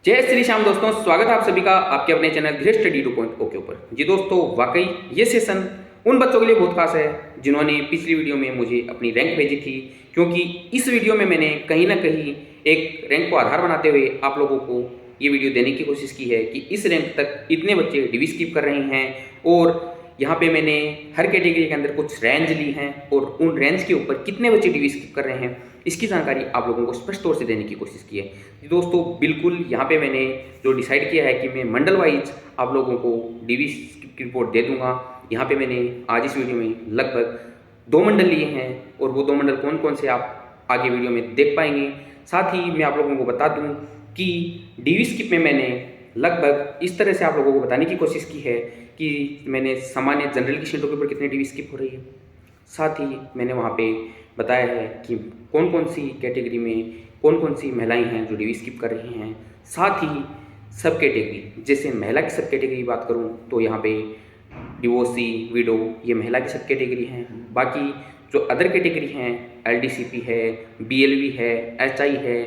जय श्री श्याम दोस्तों, स्वागत है आप सभी का आपके अपने चैनल ग्रेट स्टडी 2.0 के ऊपर। जी दोस्तों, वाकई ये सेशन उन बच्चों के लिए बहुत खास है जिन्होंने पिछली वीडियो में मुझे अपनी रैंक भेजी थी, क्योंकि इस वीडियो में मैंने कहीं ना कहीं एक रैंक को आधार बनाते हुए आप लोगों को ये वीडियो देने की कोशिश की है कि इस रैंक तक इतने बच्चे डिवी स्किप कर रहे हैं और यहाँ पे मैंने हर कैटेगरी के अंदर कुछ रेंज ली हैं और उन रेंज के ऊपर कितने बच्चे डिवी स्किप कर रहे हैं इसकी जानकारी आप लोगों को स्पष्ट तौर से देने की कोशिश की है। दोस्तों बिल्कुल यहाँ पे मैंने जो डिसाइड किया है कि मैं मंडल वाइज आप लोगों को डिवी स्किप की रिपोर्ट दे दूंगा। यहाँ पे मैंने आज इस वीडियो में लगभग 2 मंडल लिए हैं और वो 2 मंडल कौन कौन से आप आगे वीडियो में देख पाएंगे। साथ ही मैं आप लोगों को बता दूँ कि डिवी स्किप में मैंने लगभग इस तरह से आप लोगों को बताने की कोशिश की है कि मैंने सामान्य जनरल की सीटों के ऊपर कितनी डिवी स्किप हो रही है। साथ ही मैंने वहाँ पे बताया है कि कौन कौन सी कैटेगरी में कौन कौन सी महिलाएं हैं जो डिवी स्किप कर रही हैं। साथ ही सब कैटेगरी, जैसे महिला की सब कैटेगरी की बात करूँ तो यहाँ पे डिवोर्सी, विडो, ये महिला की सब कैटेगरी हैं। बाकी जो अदर कैटेगरी हैं, LDCP है, BLV है, HI है,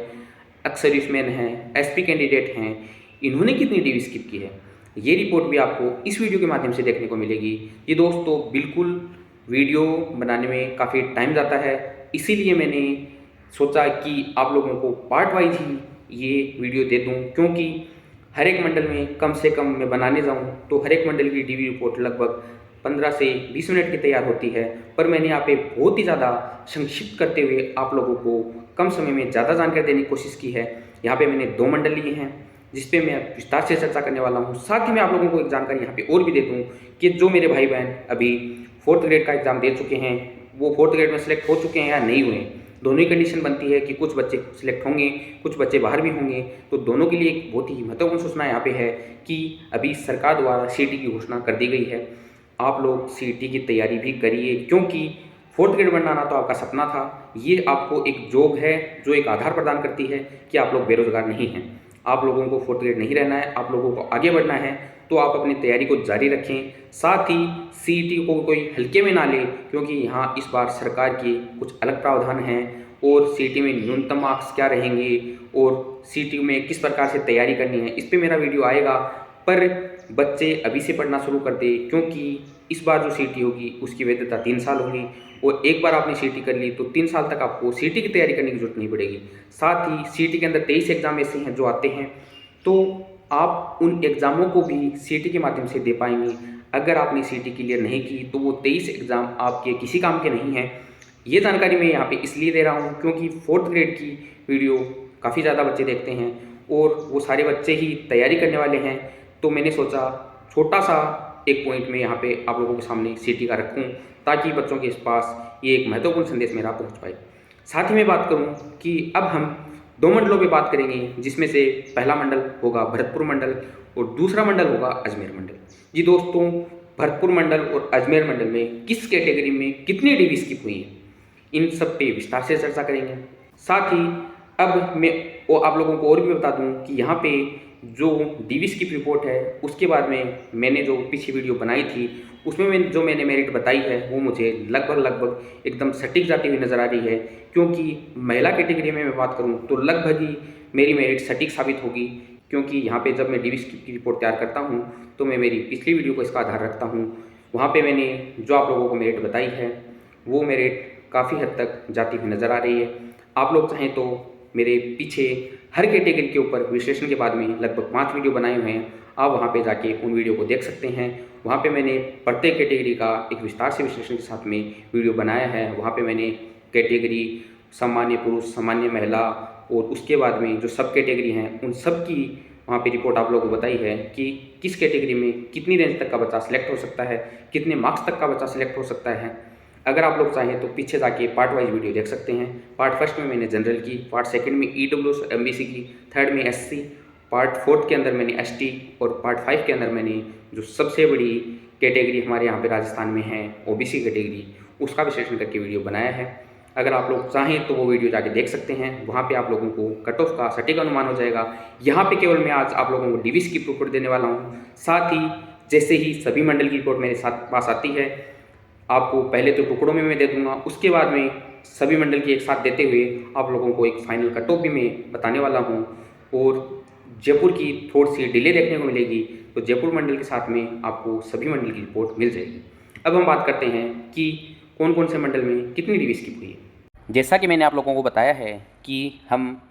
एक्स सर्विसमैन है, SP कैंडिडेट हैं, इन्होंने कितनी डिवी स्किप की है ये रिपोर्ट भी आपको इस वीडियो के माध्यम से देखने को मिलेगी। ये दोस्तों बिल्कुल वीडियो बनाने में काफ़ी टाइम जाता है, इसीलिए मैंने सोचा कि आप लोगों को पार्ट वाइज ही ये वीडियो दे दूं, क्योंकि हर एक मंडल में कम से कम मैं बनाने जाऊं तो हर एक मंडल की डिवी रिपोर्ट लगभग 15 से 20 मिनट की तैयार होती है। पर मैंने यहाँ पे बहुत ही ज़्यादा संक्षिप्त करते हुए आप लोगों को कम समय में ज़्यादा जानकारी देने की कोशिश की है। यहाँ पे मैंने 2 मंडल लिए हैं जिसपे मैं विस्तार से चर्चा करने वाला हूँ। साथ ही मैं आप लोगों को एक जानकारी यहाँ पे और भी दे दूँ कि जो मेरे भाई बहन अभी 4th ग्रेड का एग्ज़ाम दे चुके हैं वो 4th ग्रेड में सेलेक्ट हो चुके हैं या नहीं हुए, दोनों ही कंडीशन बनती है कि कुछ बच्चे सिलेक्ट होंगे, कुछ बच्चे बाहर भी होंगे। तो दोनों के लिए एक बहुत ही महत्वपूर्ण सूचना यहाँ पे है कि अभी सरकार द्वारा CET की घोषणा कर दी गई है। आप लोग CET की तैयारी भी करिए, क्योंकि 4th ग्रेड बनाना तो आपका सपना था, ये आपको एक जॉब है जो एक आधार प्रदान करती है कि आप लोग बेरोजगार नहीं हैं। आप लोगों को 4th ग्रेड नहीं रहना है, आप लोगों को आगे बढ़ना है, तो आप अपनी तैयारी को जारी रखें। साथ ही CET को कोई हल्के में ना ले, क्योंकि यहाँ इस बार सरकार के कुछ अलग प्रावधान हैं और CET में न्यूनतम मार्क्स क्या रहेंगे और CET में किस प्रकार से तैयारी करनी है, इस पर मेरा वीडियो आएगा। पर बच्चे अभी से पढ़ना शुरू कर दे, क्योंकि इस बार जो CET होगी उसकी वैधता 3 साल होगी और एक बार आपने CET कर ली तो 3 साल तक आपको CET की तैयारी करने की जरूरत नहीं पड़ेगी। साथ ही CET के अंदर 23 एग्जाम ऐसे हैं जो आते हैं, तो आप उन एग्ज़ामों को भी CET के माध्यम से दे पाएंगे। अगर आपने CET क्लियर नहीं की तो वो 23 एग्ज़ाम आपके किसी काम के नहीं हैं। ये जानकारी मैं यहाँ पे इसलिए दे रहा हूँ क्योंकि 4th ग्रेड की वीडियो काफ़ी ज़्यादा बच्चे देखते हैं और वो सारे बच्चे ही तैयारी करने वाले हैं। तो मैंने सोचा छोटा सा एक पॉइंट में यहाँ पे आप लोगों के सामने CET का रखूँ, ताकि बच्चों के पास ये एक महत्वपूर्ण संदेश मेरा पहुँच पाए। साथ ही मैं बात करूँ कि अब हम 2 मंडलों पे बात करेंगे, जिसमें से पहला मंडल होगा भरतपुर मंडल और दूसरा मंडल होगा अजमेर मंडल। जी दोस्तों, भरतपुर मंडल और अजमेर मंडल में किस कैटेगरी में कितनी डिवी स्किप हुई है, इन सब पे विस्तार से चर्चा करेंगे। साथ ही अब मैं आप लोगों को और भी बता दूं कि यहाँ पे जो डिवी स्किप रिपोर्ट है उसके बाद में मैंने जो पीछे वीडियो बनाई थी उसमें मैंने मेरिट बताई है वो मुझे लगभग एकदम सटीक जाती हुई नज़र आ रही है, क्योंकि महिला कैटेगरी में मैं बात करूं तो लगभग ही मेरी मेरिट सटीक साबित होगी। क्योंकि यहाँ पे जब मैं डिवी स्किप की रिपोर्ट तैयार करता हूँ तो मैं मेरी पिछली वीडियो को इसका आधार रखता हूँ। वहाँ पर मैंने जो आप लोगों को मेरिट बताई है वो मेरिट काफ़ी हद तक जाती हुई नज़र आ रही है। आप लोग चाहें तो मेरे पीछे हर कैटेगरी के ऊपर विश्लेषण के बाद में लगभग 5 वीडियो बनाए हुए हैं, आप वहाँ पे जाके उन वीडियो को देख सकते हैं। वहाँ पे मैंने प्रत्येक कैटेगरी का एक विस्तार से विश्लेषण के साथ में वीडियो बनाया है। वहाँ पे मैंने कैटेगरी सामान्य पुरुष, सामान्य महिला और उसके बाद में जो सब कैटेगरी हैं उन सब की वहाँ पे रिपोर्ट आप लोगों को बताई है कि किस कैटेगरी में कितनी रेंज तक का बच्चा सिलेक्ट हो सकता है, कितने मार्क्स तक का बच्चा सिलेक्ट हो सकता है। अगर आप लोग चाहें तो पीछे जाके पार्ट वाइज वीडियो देख सकते हैं। पार्ट फर्स्ट में मैंने जनरल की, पार्ट सेकंड में EWS और MBC की, थर्ड में SC, पार्ट फोर्थ के अंदर मैंने ST और पार्ट 5 के अंदर मैंने जो सबसे बड़ी कैटेगरी हमारे यहाँ पे राजस्थान में है OBC कैटेगरी, उसका विश्लेषण करके वीडियो बनाया है। अगर आप लोग चाहें तो वो वीडियो जाके देख सकते हैं। वहाँ पे आप लोगों को कट ऑफ का सटीक अनुमान हो जाएगा। यहाँ पे केवल मैं आज आप लोगों को डिवी स्किप रिपोर्ट देने वाला हूँ। साथ ही जैसे ही सभी मंडल की रिपोर्ट मेरे पास आती है, आपको पहले तो टुकड़ों में मैं दे दूंगा, उसके बाद में सभी मंडल की एक साथ देते हुए आप लोगों को एक फाइनल कट ऑफ भी मैं बताने वाला हूं। और जयपुर की थोड़ी सी डिले देखने को मिलेगी, तो जयपुर मंडल के साथ में आपको सभी मंडल की रिपोर्ट मिल जाएगी। अब हम बात करते हैं कि कौन कौन से मंडल में कितनी डिवी स्किप हुई है। जैसा कि मैंने आप लोगों को बताया है कि हम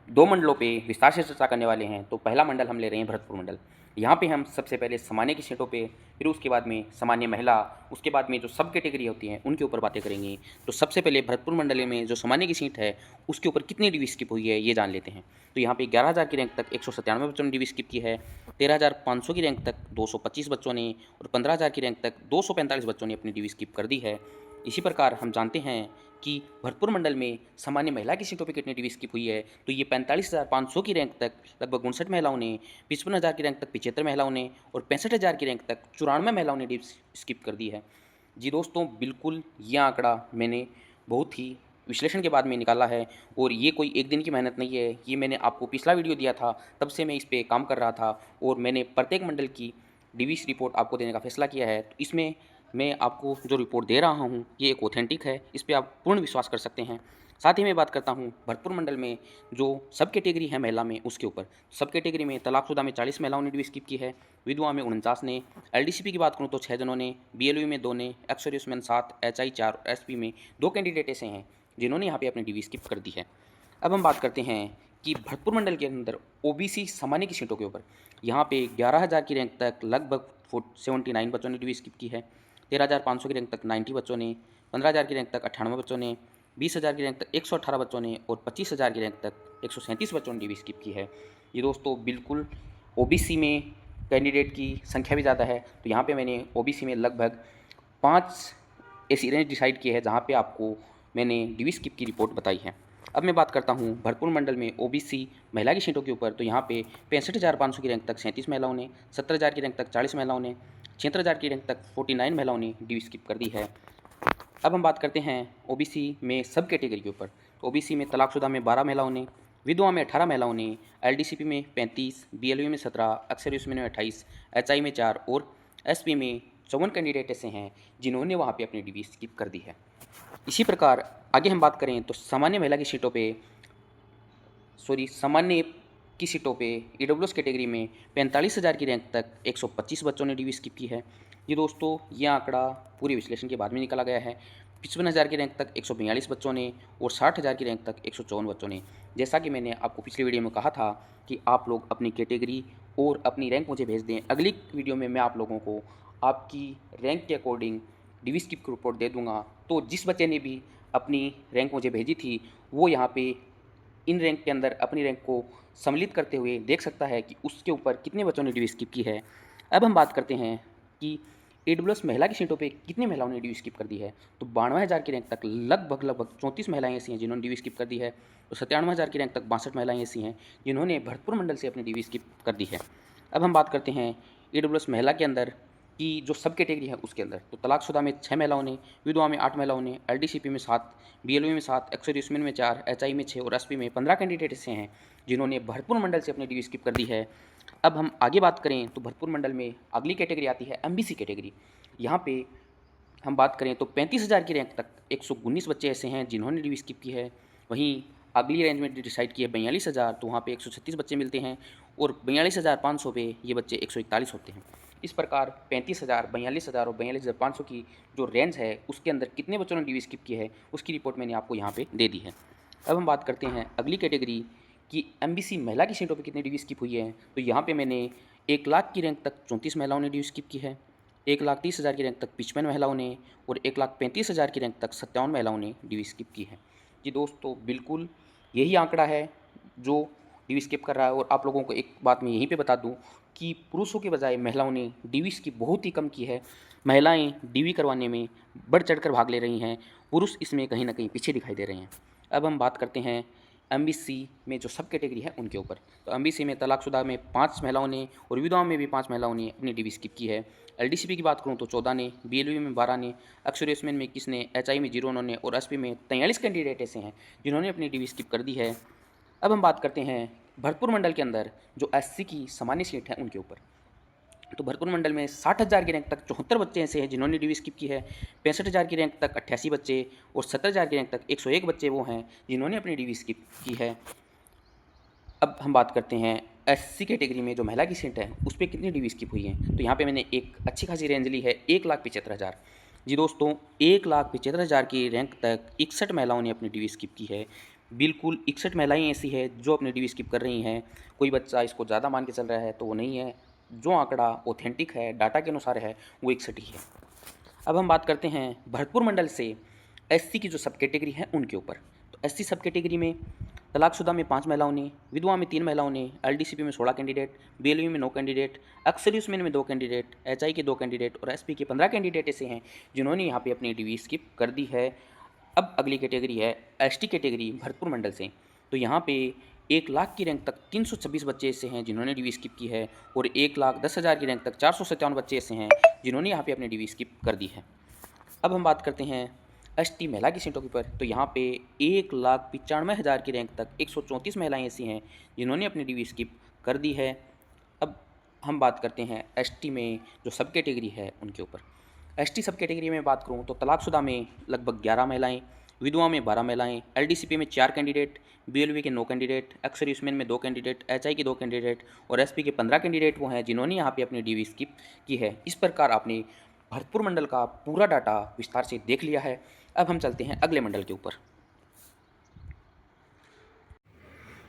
2 मंडलों पे विस्तार से चर्चा करने वाले हैं। तो पहला मंडल हम ले रहे हैं भरतपुर मंडल। यहाँ पे हम सबसे पहले सामान्य की सीटों पे, फिर उसके बाद में सामान्य महिला, उसके बाद में जो सब कैटेगरी होती हैं उनके ऊपर बातें करेंगे। तो सबसे पहले भरतपुर मंडल में जो सामान्य की सीट है उसके ऊपर कितनी डिवी स्किप हुई है ये जान लेते हैं। तो यहाँ पे 11,000 की रैंक तक 197 बच्चों ने डिवी स्किप की है, 13,500 की रैंक तक 225 बच्चों ने और 15,000 की रैंक तक 245 बच्चों ने अपनी डिवी स्किप कर दी है। इसी प्रकार हम जानते हैं कि भरतपुर मंडल में सामान्य महिला की सीटों पर कितनी डिवी स्किप हुई है। तो ये 45,500 की रैंक तक लगभग 59 महिलाओं ने, 55,000 की रैंक तक 75 महिलाओं ने और 65,000 की रैंक तक 94 महिलाओं ने डिवी स्किप कर दी है। जी दोस्तों, बिल्कुल ये आंकड़ा मैंने बहुत ही विश्लेषण के बाद में निकाला है और ये कोई एक दिन की मेहनत नहीं है। ये मैंने आपको पिछला वीडियो दिया था, तब से मैं इस पर काम कर रहा था और मैंने प्रत्येक मंडल की डिवीस रिपोर्ट आपको देने का फैसला किया है। तो इसमें मैं आपको जो रिपोर्ट दे रहा हूँ ये एक ऑथेंटिक है, इस पर आप पूर्ण विश्वास कर सकते हैं। साथ ही मैं बात करता हूँ भरतपुर मंडल में जो सब कैटेगरी है महिला में उसके ऊपर। सब कैटेगरी में तलाकशुदा में 40 महिलाओं ने डिवी स्किप की है, विधवा में 49 ने, एलडीसीपी की बात करूँ तो 6 जनों ने, बीएलयू में 2 ने, एक्स-सर्विसमैन 7, एचआई 4 और एसपी में 2 कैंडिडेट ऐसे हैं जिन्होंने यहाँ पे अपनी डिवी स्किप कर दी है। अब हम बात करते हैं कि भरतपुर मंडल के अंदर ओबीसी सामान्य की सीटों के ऊपर। यहाँ पे 11,000 की रैंक तक लगभग 79 बच्चों ने डिवी स्किप की है, 13,500 की रैंक तक 90 बच्चों ने, 15,000 की रैंक तक 98 बच्चों ने, 20,000 की रैंक तक 118 बच्चों ने और 25,000 की रैंक तक 137 बच्चों ने डिवी स्किप की है। ये दोस्तों बिल्कुल ओबीसी में कैंडिडेट की संख्या भी ज़्यादा है। तो यहाँ पे मैंने ओबीसी में लगभग 5 ऐसी रेंज डिसाइड की है जहाँ पे आपको मैंने डिवी स्किप की रिपोर्ट बताई है। अब मैं बात करता हूँ भरतपुर मंडल में ओबीसी महिला की सीटों के ऊपर। तो यहाँ पे 65,500 की रैंक तक 37 महिलाओं ने, 70,000 की रैंक तक 40 महिलाओं ने, 76,000 की रैंक तक 49 महिलाओं ने डिवी स्किप कर दी है। अब हम बात करते हैं ओबीसी में सब कैटेगरी के ऊपर। ओबीसी में तलाकशुदा में 12 महिलाओं ने, विधवा में 18 महिलाओं ने, एलडीसीपी में 35, बीएलयू में 17, एक्स-सर्विसमैन में 28, एचआई में 4 और एसपी में 54 कैंडिडेट ऐसे हैं जिन्होंने वहाँ पे अपनी डिवी स्किप कर दी है। इसी प्रकार आगे हम बात करें तो सामान्य महिला की सीटों पे सामान्य की सीटों पे ईडब्ल्यूएस कैटेगरी में 45,000 की रैंक तक 125 बच्चों ने डिवी स्किप की है। ये दोस्तों ये आंकड़ा पूरे विश्लेषण के बाद में निकाला गया है। 55,000 की रैंक तक 142 बच्चों ने और 60,000 की रैंक तक 154 बच्चों ने। जैसा कि मैंने आपको पिछली वीडियो में कहा था कि आप लोग अपनी कैटेगरी और अपनी रैंक मुझे भेज दें, अगली वीडियो में मैं आप लोगों को आपकी रैंक के अकॉर्डिंग डिवी स्किप की रिपोर्ट दे दूँगा। तो जिस बच्चे ने भी अपनी रैंक मुझे भेजी थी वो यहाँ पे इन रैंक के अंदर अपनी रैंक को सम्मिलित करते हुए देख सकता है कि उसके ऊपर कितने बच्चों ने डिवी स्किप की है। अब हम बात करते हैं कि ईडब्ल्यूएस महिला की सीटों पे कितनी महिलाओं ने डिवी स्किप कर दी है। तो 92,000 की रैंक तक लगभग 34 महिलाएं ऐसी हैं जिन्होंने डिवी स्किप कर दी है। तो 97,000 की रैंक तक 62 महिलाएं ऐसी हैं जिन्होंने भरतपुर मंडल से अपनी डिवी स्किप कर दी है। अब हम बात करते हैं ईडब्ल्यूएस महिला के अंदर की जो सब कैटेगरी है उसके अंदर। तो तलाकशुदा में 6 महिलाओं ने, विधवा में 8 महिलाओं ने, एलडीसीपी में 7, बीएलयू में 7, एक्स-सर्विसमैन में 4, एचआई में 6 और एसपी में 15 कैंडिडेट ऐसे हैं जिन्होंने भरतपुर मंडल से अपनी डिवी स्किप कर दी है। अब हम आगे बात करें तो भरतपुर मंडल में अगली कैटेगरी आती है एमबीसी कैटेगरी। यहाँ पे हम बात करें तो 35,000 की रैंक तक 119 बच्चे ऐसे हैं जिन्होंने डिवी स्किप की है। वहीं अगली रेंज में डिसाइड की है 42,000, तो वहाँ पे 136 बच्चे मिलते हैं और 42,500 पे ये बच्चे 141 होते हैं। इस प्रकार 35,000, 42,000 और 42,500 की जो रेंज है उसके अंदर कितने बच्चों ने डिवी स्किप की है उसकी रिपोर्ट मैंने आपको यहाँ पे दे दी है। अब हम बात करते हैं अगली कैटेगरी कि एमबीसी महिला की सीटों पे कितनी डिवी स्किप हुई है। तो यहाँ पे मैंने 1 लाख की रैंक तक 34 महिलाओं ने डिवी स्किप की है, 1,30,000 की रैंक तक 55 महिलाओं ने और 1,35,000 की रैंक तक 57 महिलाओं ने डिवी स्किप की है। जी दोस्तों, बिल्कुल यही आंकड़ा है जो डिवी स्किप कर रहा है। और आप लोगों को एक बात मैं यहीं पे बता दूं कि पुरुषों के बजाय महिलाओं ने डिवी स्किप बहुत ही कम की है। महिलाएं डीवी करवाने में बढ़ चढ़कर भाग ले रही हैं, पुरुष इसमें कहीं ना कहीं पीछे दिखाई दे रहे हैं। अब हम बात करते हैं एमबीसी में जो सब कैटेगरी है उनके ऊपर। तो एमबीसी में तलाकशुदा में 5 महिलाओं ने और विधवाओं में भी 5 महिलाओं ने अपनी डिवी स्किप की है। एलडीसीपी की बात करूँ तो 14 ने, बीएलयू में 12 ने, एक्स-सर्विसमैन में 21 ने, एचआई में 0 ने और एसपी में 43 कैंडिडेट ऐसे हैं जिन्होंने अपनी डिवी स्किप कर दी है। अब हम बात करते हैं भरतपुर मंडल के अंदर जो एससी की सामान्य सीट है उनके ऊपर। तो भरतपुर मंडल में 60,000 की रैंक तक 74 बच्चे ऐसे हैं जिन्होंने डिवी स्किप की है, 65,000 की रैंक तक 88 बच्चे और 70,000 की रैंक तक 101 बच्चे वो हैं जिन्होंने अपनी डिवी स्किप की है। अब हम बात करते हैं एससी कैटेगरी में जो महिला की सीट है उस पर कितनी डीवी स्किप हुई है। तो यहाँ पे मैंने एक अच्छी खासी रेंज ली है 1,75,000। जी दोस्तों, 1,75,000 की रैंक तक 61 महिलाओं ने अपनी डीवी स्किप की है। बिल्कुल 61 महिलाएं ऐसी है जो अपनी डीवी स्किप कर रही हैं। कोई बच्चा इसको ज़्यादा मान के चल रहा है तो वो नहीं है। जो आंकड़ा ऑथेंटिक है, डाटा के अनुसार है, वो 61 ही है। अब हम बात करते हैं भरतपुर मंडल से एससी की जो सब कैटेगरी है उनके ऊपर। तो एससी सब कैटेगरी में तलाकशुदा में 5 महिलाओं ने, विधवा में 3 महिलाओं ने, एलडीसीपी में 16 कैंडिडेट, बीएलवी में 9 कैंडिडेट, एक्स-सर्विसमैन में 2 कैंडिडेट, एचआई के 2 कैंडिडेट और एसपी के 15 कैंडिडेट ऐसे हैं जिन्होंने यहाँ पे अपनी डीवी स्किप कर दी है। अब अगली कैटेगरी है एसटी कैटेगरी भरतपुर मंडल से। तो यहाँ पे 1 लाख की रैंक तक 326 बच्चे ऐसे हैं जिन्होंने डीवी स्किप की है और 1,10,000 की रैंक तक 457 बच्चे ऐसे हैं जिन्होंने यहाँ पे अपनी डीवी स्किप कर दी है। अब हम बात करते हैं एसटी महिला की सीटों के ऊपर। तो यहाँ पे 1,95,000 की रैंक तक 134 महिलाएं ऐसी हैं जिन्होंने अपनी डीवी स्किप कर दी है। अब हम बात करते हैं एसटी में जो सब कैटेगरी है उनके ऊपर। एसटी सब कैटेगरी में बात करूँ तो तलाकशुदा में लगभग 11 महिलाएं, विधवा में 12 महिलाएं, एलडीसीपी में 4 कैंडिडेट, बीएलवी के 9 कैंडिडेट, एक्स-सर्विसमैन में 2 कैंडिडेट, एचआई के 2 कैंडिडेट और एसपी के 15 कैंडिडेट वो हैं जिन्होंने यहाँ पे अपनी डीवी स्किप की है। इस प्रकार आपने भरतपुर मंडल का पूरा डाटा विस्तार से देख लिया है। अब हम चलते हैं अगले मंडल के ऊपर।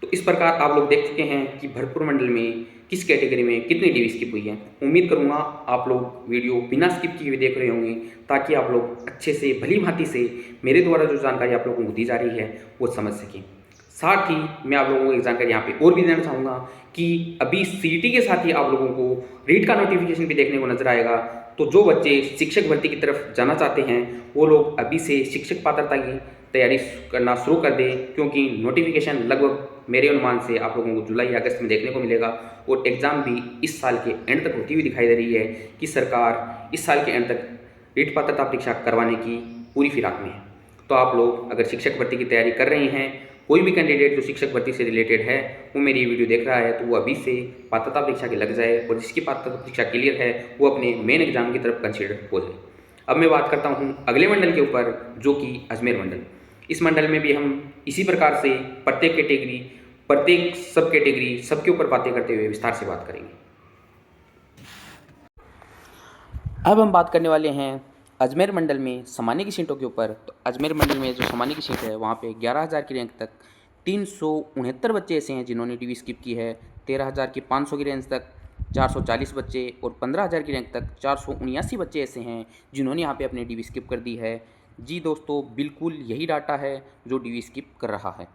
तो इस प्रकार आप लोग देख चुके हैं कि भरतपुर मंडल में किस कैटेगरी में कितनी डीवी स्किप हुई है। उम्मीद करूंगा आप लोग वीडियो बिना स्किप किए हुए देख रहे होंगे ताकि आप लोग अच्छे से भली भांति से मेरे द्वारा जो जानकारी आप लोगों को दी जा रही है वो समझ सकें। साथ ही मैं आप लोगों को एक जानकारी यहाँ पे और भी देना चाहूँगा कि अभी सीईटी के साथ ही आप लोगों को रीट का नोटिफिकेशन भी देखने को नजर आएगा। तो जो बच्चे शिक्षक भर्ती की तरफ जाना चाहते हैं वो लोग अभी से शिक्षक पात्रता की तैयारी करना शुरू कर दें, क्योंकि नोटिफिकेशन लगभग मेरे अनुमान से आप लोगों को जुलाई अगस्त में देखने को मिलेगा और एग्ज़ाम भी इस साल के एंड तक होती हुई दिखाई दे रही है कि सरकार इस साल के एंड तक रीट पात्रता परीक्षा करवाने की पूरी फिराक में है। तो आप लोग अगर शिक्षक भर्ती की तैयारी कर रहे हैं, कोई भी कैंडिडेट जो शिक्षक भर्ती से रिलेटेड है वो मेरी वीडियो देख रहा है तो वो अभी से पात्रता परीक्षा के लग जाए और जिसकी पात्रता परीक्षा क्लियर है वो अपने मेन एग्जाम की तरफ कंसिडर हो जाए। अब मैं बात करता हूँ अगले मंडल के ऊपर जो कि अजमेर मंडल। इस मंडल में भी हम इसी प्रकार से प्रत्येक कैटेगरी, प्रत्येक सब कैटेगरी सबके ऊपर बातें करते हुए विस्तार से बात करेंगे। अब हम बात करने वाले हैं अजमेर मंडल में सामान्य की सीटों के ऊपर। तो अजमेर मंडल में जो सामान्य की सीट है वहाँ पे 11,000 की रैंक तक 369 बच्चे ऐसे हैं जिन्होंने डीवी स्किप की है। 13,000 की 500 की रेंज तक 440 बच्चे और 15,000 की रैंक तक 479 बच्चे ऐसे हैं जिन्होंने यहाँ पे अपनी डीवी स्किप कर दी है। जी दोस्तों, बिल्कुल यही डाटा है जो डीवी स्किप कर रहा है।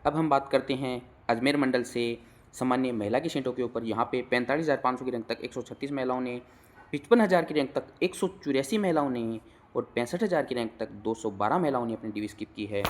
अब हम बात करते हैं अजमेर मंडल से सामान्य महिला की सीटों के ऊपर। यहाँ पे 45,500 की रैंक तक 136 महिलाओं ने, 55,000 की रैंक तक 184 महिलाओं ने और 65,000 की रैंक तक 212 महिलाओं ने अपनी डीवी स्किप की है।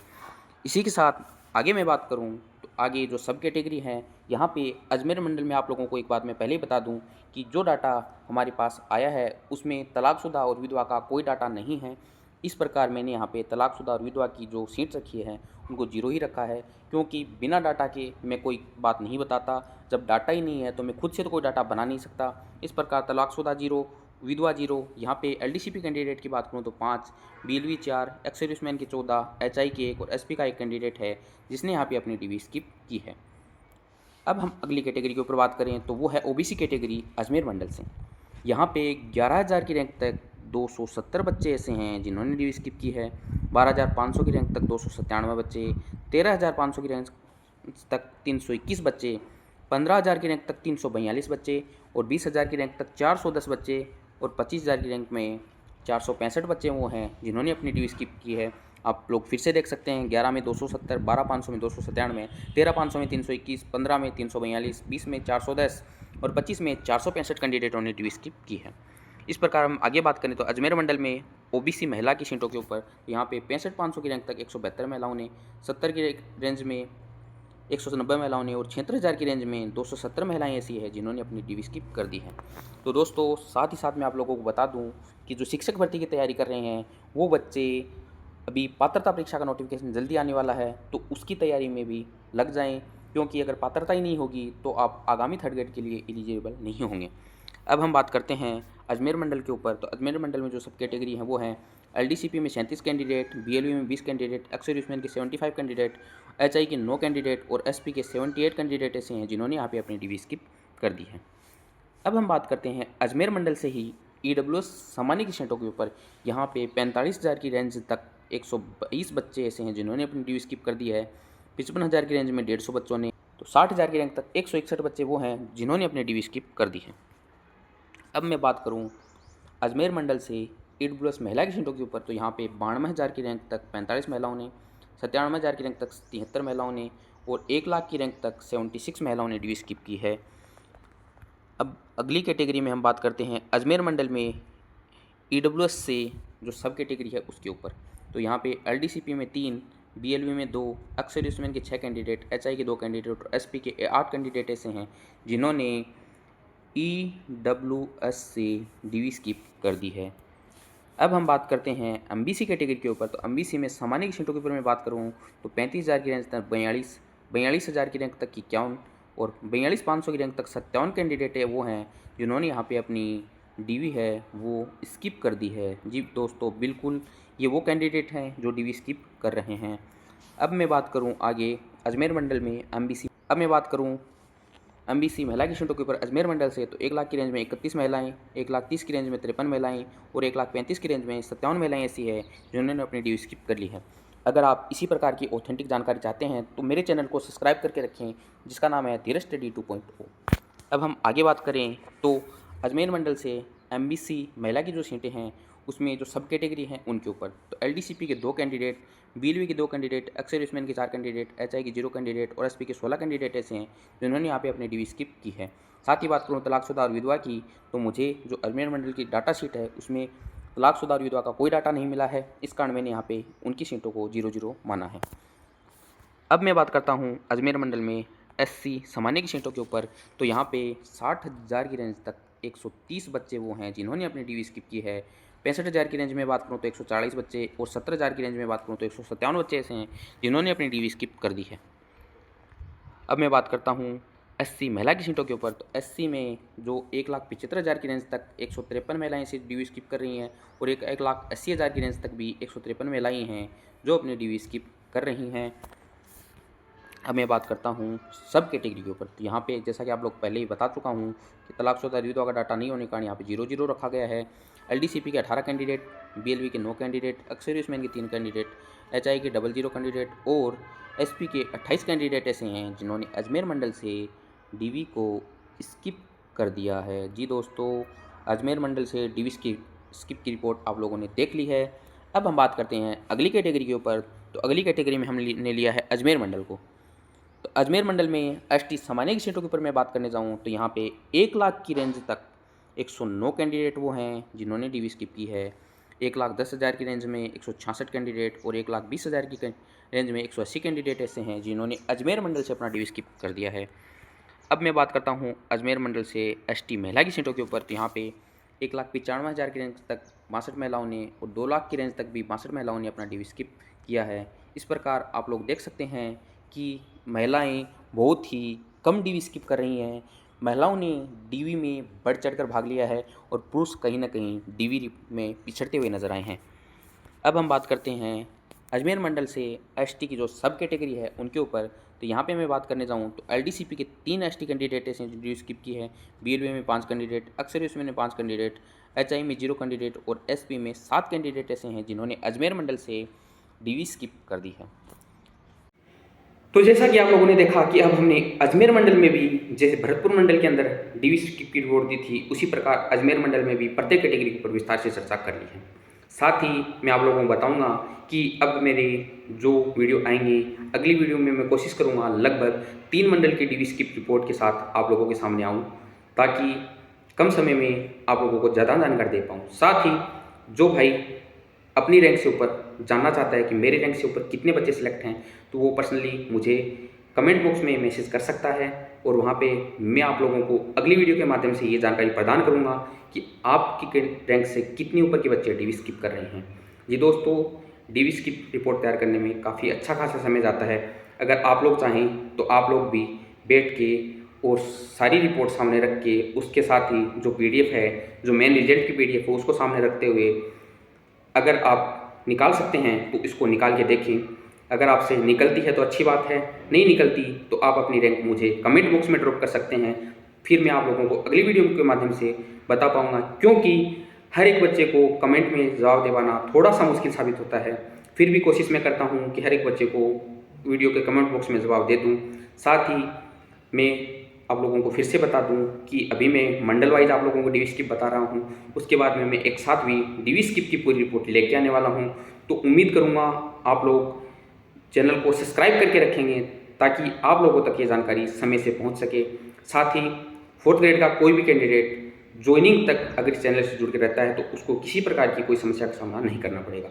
इसी के साथ आगे मैं बात करूं तो आगे जो सब कैटेगरी है यहाँ पे अजमेर मंडल में आप लोगों को एक बात मैं पहले ही बता दूं कि जो डाटा हमारे पास आया है उसमें तलाकशुदा और विधवा का कोई डाटा नहीं है। इस प्रकार मैंने यहाँ पे तलाकशुदा और विधवा की जो सीट रखी है उनको 0 ही रखा है, क्योंकि बिना डाटा के मैं कोई बात नहीं बताता। जब डाटा ही नहीं है तो मैं खुद से तो कोई डाटा बना नहीं सकता। इस प्रकार तलाकशुदा 0, विधवा 0। यहाँ पे एलडीसीपी कैंडिडेट की बात करूँ तो 5, बीएलवी 4, एक्स सर्विसमैन के 14, एचआई के 1 और एसपी का 1 कैंडिडेट है जिसने यहाँ पे अपनी डीवी स्किप की है। अब हम अगली कैटेगरी के ऊपर बात करें तो वो है ओबीसी कैटेगरी अजमेर मंडल से। यहाँ पे 11,000 की रैंक तक 270 बच्चे ऐसे हैं जिन्होंने डीवी स्किप की है। 12,500 की रैंक तक 297 बच्चे, 13,500 की रैंक तक 321 बच्चे, 15,000 की रैंक तक 342 बच्चे और 20,000 की रैंक तक 410 बच्चे और 25,000 की रैंक में 465 बच्चे वो हैं जिन्होंने अपनी डीवी स्किप की है। आप लोग फिर से देख सकते हैं 11 में 270, 12,500 में 297, 13,500 में 321, 15 में 342, 20 में 410 और 25 में 465 कैंडिडेटों ने डीवी स्किप की है। इस प्रकार हम आगे बात करें तो अजमेर मंडल में ओबीसी महिला की सीटों के ऊपर यहाँ पे 65,500 की रैंक तक 172 महिलाओं ने, 70 की रेंज में 190 महिलाओं ने और 76,000 की रेंज में 270 महिलाएं ऐसी है जिन्होंने अपनी डीवी स्किप कर दी है। तो दोस्तों, साथ ही साथ मैं आप लोगों को बता दूं कि जो शिक्षक भर्ती की तैयारी कर रहे हैं वो बच्चे अभी पात्रता परीक्षा का नोटिफिकेशन जल्दी आने वाला है तो उसकी तैयारी में भी लग जाएं, क्योंकि अगर पात्रता ही नहीं होगी तो आप आगामी थर्ड ग्रेड के लिए एलिजिबल नहीं होंगे। अब हम बात करते हैं अजमेर मंडल के ऊपर। तो अजमेर मंडल में जो सब कैटेगरी हैं वो हैं LDCP में 37 कैंडिडेट, BLV में 20 कैंडिडेट, एक्स सर्विसमैन के 75 कैंडिडेट, HI के 9 कैंडिडेट और SP के 78 कैंडिडेट ऐसे हैं जिन्होंने यहाँ पे अपनी DV स्किप कर दी है। अब हम बात करते हैं अजमेर मंडल से ही EWS सामान्य की सीटों के ऊपर। यहाँ पे 45,000 की रेंज तक 122 बच्चे ऐसे हैं जिन्होंने अपनी DV स्किप कर दी है। 55,000 की रेंज में 150 बच्चों ने, तो 60,000 की रैंक तक 161 बच्चे वो हैं जिन्होंने अपनी DV स्किप कर दी है। अब मैं बात करूँ अजमेर मंडल से EWS महिला की सीटों के ऊपर, तो यहाँ पे 92,000 की रैंक तक 45 महिलाओं ने, 97,000 की रैंक तक 73 महिलाओं ने और 1 लाख की रैंक तक 76 महिलाओं ने DV स्किप की है। अब अगली कैटेगरी में हम बात करते हैं अजमेर मंडल में EWS से जो सब कैटेगरी है उसके ऊपर। तो यहाँ पे LDCP में 3, BLV में 2, एक्स सर्विसमैन के 6 कैंडिडेट, HI के 2 कैंडिडेट और SP के 8 कैंडिडेट ऐसे हैं जिन्होंने EWS से DV स्किप कर दी है। अब हम बात करते हैं MBC कैटेगरी के ऊपर। तो MBC में सामान्य की सीटों के ऊपर मैं बात करूँ तो 35,000 की रेंज तक 42,000 की रैंक तक 51 और 42,500 की रैंक तक 57 कैंडिडेट है वो हैं जिन्होंने यहाँ पे अपनी DV है वो स्किप कर दी है। जी दोस्तों, बिल्कुल ये वो कैंडिडेट हैं जो DV स्किप कर रहे हैं। अब मैं बात करूँ आगे अजमेर मंडल में MBC। अब मैं बात करूँ MBC महिला की सीटों के ऊपर अजमेर मंडल से, तो 1 लाख की रेंज में 31 महिलाएं, 1,30,000 की रेंज में 53 महिलाएं और 1,35,000 की रेंज में 57 महिलाएं ऐसी है जिन्होंने अपनी DV स्किप कर ली है। अगर आप इसी प्रकार की ऑथेंटिक जानकारी चाहते हैं तो मेरे चैनल को सब्सक्राइब करके रखें जिसका नाम है धीरज स्टडी 2.0। अब हम आगे बात करें तो अजमेर मंडल से MBC महिला की जो सीटें हैं उसमें जो सब कैटेगरी हैं उनके ऊपर, तो LDCP के 2 कैंडिडेट, BLV के 2 कैंडिडेट, एक्स सर्विसमैन के 4 कैंडिडेट, HI के 0 कैंडिडेट और SP के 16 कैंडिडेट ऐसे हैं जिन्होंने यहाँ पे अपनी DV स्किप की है। साथ ही बात करूँ तलाकशुदा और विधवा की, तो मुझे जो अजमेर मंडल की डाटा शीट है उसमें तलाकशुदा और विधवा का कोई डाटा नहीं मिला है, इस कारण मैंने यहाँ पे उनकी सीटों को 0-0 माना है। अब मैं बात करता हूँ अजमेर मंडल में SC सामान्य की सीटों के ऊपर। तो यहाँ पे 60,000 की रेंज तक 130 बच्चे वो हैं जिन्होंने अपनी DV स्किप की है। 65,000 की रेंज में बात करूँ तो 140 बच्चे और 70,000 की रेंज में बात करूँ तो 157 बच्चे ऐसे हैं जिन्होंने अपनी DV स्किप कर दी है। अब मैं बात करता हूँ SC महिला की सीटों के ऊपर। तो SC में जो 1,75,000 की रेंज तक 153 महिलाएं इसे DV स्किप कर रही हैं और 1,80,000 की रेंज तक भी 153 महिलाएं हैं जो अपनी DV स्किप कर रही हैं। अब मैं बात करता हूँ सब कैटेगरी के ऊपर। तो यहाँ पे जैसा कि आप लोग पहले ही बता चुका हूँ कि तलाकशुदा विधवा का डाटा नहीं होने के कारण यहाँ पे 0-0 रखा गया है। LDCP के 18 कैंडिडेट, BLV के 9 कैंडिडेट, एक्स सर्विसमैन के 3 कैंडिडेट, HI के 00 कैंडिडेट और SP के 28 कैंडिडेट ऐसे हैं जिन्होंने अजमेर मंडल से DV को स्किप कर दिया है। जी दोस्तों, अजमेर मंडल से DV स्किप की रिपोर्ट आप लोगों ने देख ली है। अब हम बात करते हैं अगली कैटेगरी के ऊपर। तो अगली कैटेगरी में हमने लिया है अजमेर मंडल को। तो अजमेर मंडल में ST सामान्य की सीटों के ऊपर मैं बात करने जाऊँ तो यहाँ पे 1 लाख की रेंज तक 109 कैंडिडेट वो हैं जिन्होंने DV स्किप की है। 1,10,000 की रेंज में 166 कैंडिडेट और 1,20,000 की रेंज में 180 कैंडिडेट ऐसे हैं जिन्होंने अजमेर मंडल से अपना DV स्किप कर दिया है। अब मैं बात करता हूँ अजमेर मंडल से ST महिला की सीटों के ऊपर। तो यहाँ पे 1,95,000 की रेंज तक 62 महिलाओं ने और 2 लाख की रेंज तक भी 62 महिलाओं ने अपना DV स्किप किया है। इस प्रकार आप लोग देख सकते हैं कि महिलाएं बहुत ही कम DV स्किप कर रही हैं। महिलाओं ने DV में बढ़ चढ़कर भाग लिया है और पुरुष कहीं ना कहीं DV में पिछड़ते हुए नजर आए हैं। अब हम बात करते हैं अजमेर मंडल से ST की जो सब कैटेगरी है उनके ऊपर। तो यहाँ पे मैं बात करने जाऊँ तो LDCP के 3 ST कैंडिडेट ऐसे जो DV स्किप की है, BLV में 5 कैंडिडेट, एक्स सर्विसमैन में 5 कैंडिडेट, HI में 0 कैंडिडेट और SP में 7 कैंडिडेट ऐसे हैं जिन्होंने अजमेर मंडल से DV स्किप कर दी है। तो जैसा कि आप लोगों ने देखा कि अब हमने अजमेर मंडल में भी जैसे भरतपुर मंडल के अंदर DV स्किप की रिपोर्ट दी थी, उसी प्रकार अजमेर मंडल में भी प्रत्येक कैटेगरी पर विस्तार से चर्चा कर ली है। साथ ही मैं आप लोगों को बताऊंगा कि अब मेरे जो वीडियो आएंगे अगली वीडियो में मैं कोशिश करूंगा लगभग 3 मंडल की DV स्किप रिपोर्ट के साथ आप लोगों के सामने आऊँ ताकि कम समय में आप लोगों को ज़्यादा जानकारी दे पाऊँ। साथ ही जो भाई अपनी रैंक से ऊपर जानना चाहता है कि मेरे रैंक से ऊपर कितने बच्चे सिलेक्ट हैं, तो वो पर्सनली मुझे कमेंट बॉक्स में मैसेज कर सकता है और वहाँ पे मैं आप लोगों को अगली वीडियो के माध्यम से ये जानकारी प्रदान करूँगा कि आपकी रैंक से कितने ऊपर के बच्चे DV स्किप कर रहे हैं। जी दोस्तों, DV स्किप रिपोर्ट तैयार करने में काफ़ी अच्छा खासा समय जाता है। अगर आप लोग चाहें तो आप लोग भी बैठ के और सारी रिपोर्ट सामने रख के उसके साथ ही जो PDF है, जो मेन रिजल्ट की PDF है, उसको सामने रखते हुए अगर आप निकाल सकते हैं तो इसको निकाल के देखें। अगर आपसे निकलती है तो अच्छी बात है, नहीं निकलती तो आप अपनी रैंक मुझे कमेंट बॉक्स में ड्रॉप कर सकते हैं। फिर मैं आप लोगों को अगली वीडियो के माध्यम से बता पाऊँगा, क्योंकि हर एक बच्चे को कमेंट में जवाब दे पाना थोड़ा सा मुश्किल साबित होता है। फिर भी कोशिश मैं करता हूँ कि हर एक बच्चे को वीडियो के कमेंट बॉक्स में जवाब दे दूँ। साथ ही मैं आप लोगों को फिर से बता दूं कि अभी मैं मंडल वाइज आप लोगों को डीवी स्किप बता रहा हूं, उसके बाद में मैं एक साथ भी डीवी स्किप की पूरी रिपोर्ट लेके आने वाला हूं। तो उम्मीद करूंगा आप लोग चैनल को सब्सक्राइब करके रखेंगे ताकि आप लोगों तक ये जानकारी समय से पहुंच सके। साथ ही 4th ग्रेड का कोई भी कैंडिडेट ज्वाइनिंग तक अगर इस चैनल से जुड़ के रहता है तो उसको किसी प्रकार की कोई समस्या का सामना नहीं करना पड़ेगा।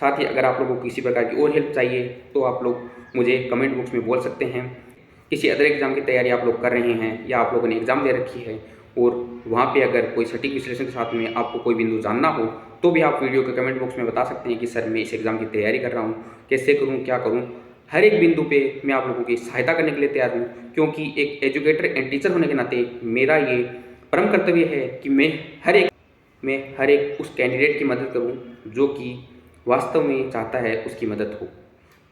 साथ ही अगर आप लोगों को किसी प्रकार की और हेल्प चाहिए तो आप लोग मुझे कमेंट बॉक्स में बोल सकते हैं। किसी अदर एग्ज़ाम की तैयारी आप लोग कर रहे हैं या आप लोगों ने एग्ज़ाम दे रखी है और वहाँ पे अगर कोई सटीक विश्लेषण के साथ में आपको कोई बिंदु जानना हो तो भी आप वीडियो के कमेंट बॉक्स में बता सकते हैं कि सर मैं इस एग्ज़ाम की तैयारी कर रहा हूँ, कैसे करूँ, क्या करूँ। हर एक बिंदु पे मैं आप लोगों की सहायता करने के लिए तैयार हूँ, क्योंकि एक एजुकेटर एंड टीचर होने के नाते मेरा ये परम कर्तव्य है कि मैं हर एक उस कैंडिडेट की मदद करूँ जो कि वास्तव में चाहता है उसकी मदद हो।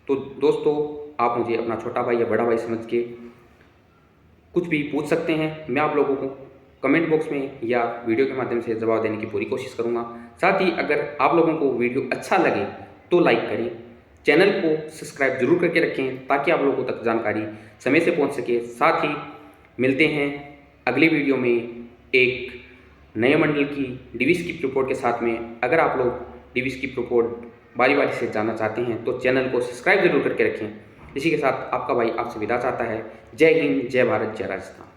तो दोस्तों, आप मुझे अपना छोटा भाई या बड़ा भाई समझ के कुछ भी पूछ सकते हैं। मैं आप लोगों को कमेंट बॉक्स में या वीडियो के माध्यम से जवाब देने की पूरी कोशिश करूंगा। साथ ही अगर आप लोगों को वीडियो अच्छा लगे तो लाइक करें, चैनल को सब्सक्राइब जरूर करके रखें ताकि आप लोगों तक जानकारी समय से पहुंच सके। साथ ही मिलते हैं अगली वीडियो में एक नए मंडल की डीवी स्किप रिपोर्ट के साथ में। अगर आप लोग डीवी स्किप रिपोर्ट बारी बारी से जानना चाहते हैं तो चैनल को सब्सक्राइब जरूर करके रखें। इसी के साथ आपका भाई आपसे विदा चाहता है। जय हिंद, जय भारत, जय राजस्थान।